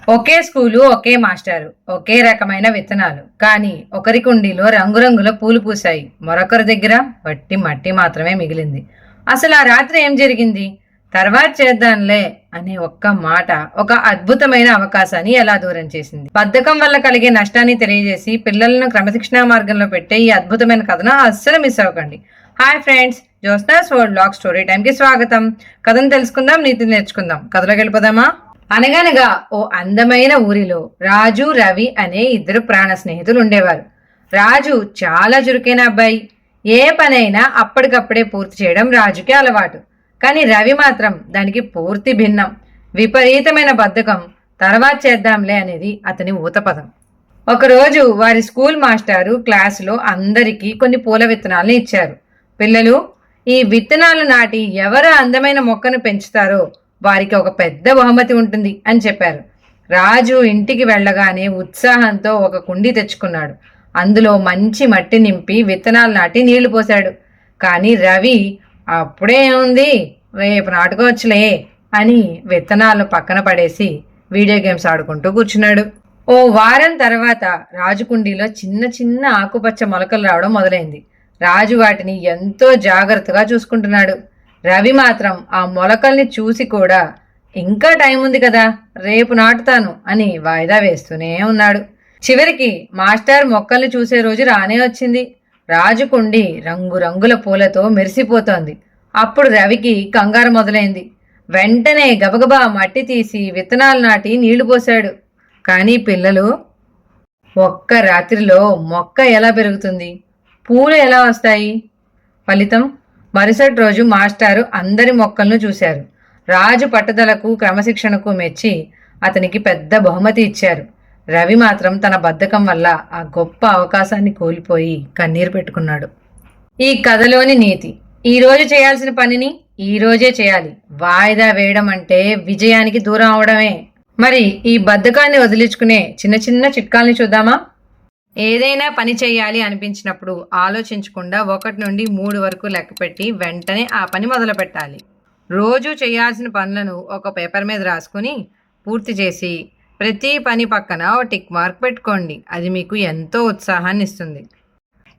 ఒకే school, ఒకే మాస్టారు, ఒకే రకమైన విత్తనాలు. కానీ ఒకరి కుండీలో రంగురంగుల పూలు పూశాయి. మరొకరి దగ్గర వట్టి మట్టి మాత్రమే మిగిలింది. అసలు ఆ రాత్రి ఏం జరిగింది? తర్వాత చేద్దాంలే అనే ఒక్క మాట ఒక అద్భుతమైన అవకాశాన్ని ఎలా దూరం చేసింది? బద్ధకం వల్ల కలిగే నష్టాన్ని తెలియజేసి పిల్లలను క్రమశిక్షణా మార్గంలో పెట్టే ఈ అద్భుతమైన కథను అస్సలు మిస్ అవ్వకండి. Hi friends, Jyotsna's world blog story టైంకి స్వాగతం. కథను తెలుసుకుందాం, నీతిని నేర్చుకుందాం. కథలోకి వెళ్ళిపోదామా? అనగనగా ఓ అందమైన ఊరిలో రాజు, రవి అనే ఇద్దరు ప్రాణ స్నేహితులు ఉండేవారు. రాజు చాలా చురుకైన అబ్బాయి. ఏ పనైనా అప్పటికప్పుడే పూర్తి చేయడం రాజుకి అలవాటు. కానీ రవి మాత్రం దానికి పూర్తి భిన్నం. విపరీతమైన బద్ధకం. తర్వాత చేద్దాంలే అనేది అతని ఊతపదం. ఒకరోజు వారి స్కూల్ మాస్టారు క్లాసులో అందరికీ కొన్ని పూల విత్తనాలను ఇచ్చారు. పిల్లలు, ఈ విత్తనాలు నాటి ఎవరు అందమైన మొక్కను పెంచుతారో వారికి ఒక పెద్ద బహుమతి ఉంటుంది అని చెప్పారు. రాజు ఇంటికి వెళ్ళగానే ఉత్సాహంతో ఒక కుండీ తెచ్చుకున్నాడు. అందులో మంచి మట్టి నింపి విత్తనాలు నాటి నీళ్లు పోశాడు. కానీ రవి అప్పుడే ఏముంది, రేపు నాటుకోవచ్చులే అని విత్తనాలు పక్కన పడేసి వీడియో గేమ్స్ ఆడుకుంటూ కూర్చున్నాడు. ఓ వారం తర్వాత రాజు కుండీలో చిన్న చిన్న ఆకుపచ్చ మొలకలు రావడం మొదలైంది. రాజు వాటిని ఎంతో జాగ్రత్తగా చూసుకుంటున్నాడు. రవి మాత్రం ఆ మొలకల్ని చూసి కూడా ఇంకా టైం ఉంది కదా, రేపు నాటుతాను అని వాయిదా వేస్తూనే ఉన్నాడు. చివరికి మాస్టర్ మొక్కల్ని చూసే రోజు రానే వచ్చింది. రాజు కుండి రంగురంగుల పూలతో మెరిసిపోతోంది. అప్పుడు రవికి కంగారు మొదలైంది. వెంటనే గబగబా మట్టి తీసి విత్తనాలు నాటి నీళ్లు పోశాడు. కానీ పిల్లలు, ఒక్క రాత్రిలో మొక్క ఎలా పెరుగుతుంది, పూలు ఎలా వస్తాయి? ఫలితం మరుసటి రోజు మాస్టారు అందరి మొక్కలను చూశారు. రాజు పట్టుదలకు క్రమశిక్షణకు మెచ్చి అతనికి పెద్ద బహుమతి ఇచ్చారు. రవి మాత్రం తన బద్ధకం వల్ల ఆ గొప్ప అవకాశాన్ని కోల్పోయి కన్నీరు పెట్టుకున్నాడు. ఈ కథలోని నీతి: ఈ రోజు చేయాల్సిన పనిని ఈ రోజే చేయాలి. వాయిదా వేయడం అంటే విజయానికి దూరం అవడమే. మరి ఈ బద్ధకాన్ని వదిలించుకునే చిన్న చిన్న చిట్కాల్ని చూద్దామా? ఏదైనా పని చేయాలి అనిపించినప్పుడు ఆలోచించకుండా 1 నుండి 3 వరకు లెక్కపెట్టి వెంటనే ఆ పని మొదలు పెట్టాలి. రోజు చేయాల్సిన పనులను ఒక పేపర్ మీద రాసుకుని పూర్తి చేసి ప్రతి పని పక్కన ఓ టిక్ మార్క్ పెట్టుకోండి. అది మీకు ఎంతో ఉత్సాహాన్ని ఇస్తుంది.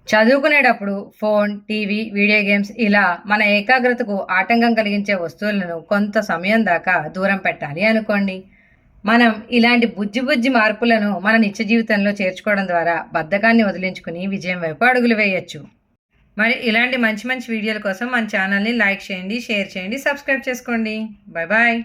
చదువుకునేటప్పుడు ఫోన్, టీవీ, వీడియో గేమ్స్ ఇలా మన ఏకాగ్రతకు ఆటంకం కలిగించే వస్తువులను కొంత సమయం దాకా దూరం పెట్టాలి అనుకోండి. మనం ఇలాంటి బుజ్జి మార్పులను మన నిత్య జీవితంలో చేర్చుకోవడం ద్వారా బద్ధకాన్ని వదిలించుకుని విజయం వైపు అడుగులు వేయొచ్చు. మరి ఇలాంటి మంచి వీడియోల కోసం మన ఛానల్ని లైక్ చేయండి, షేర్ చేయండి, సబ్స్క్రైబ్ చేసుకోండి. Bye bye.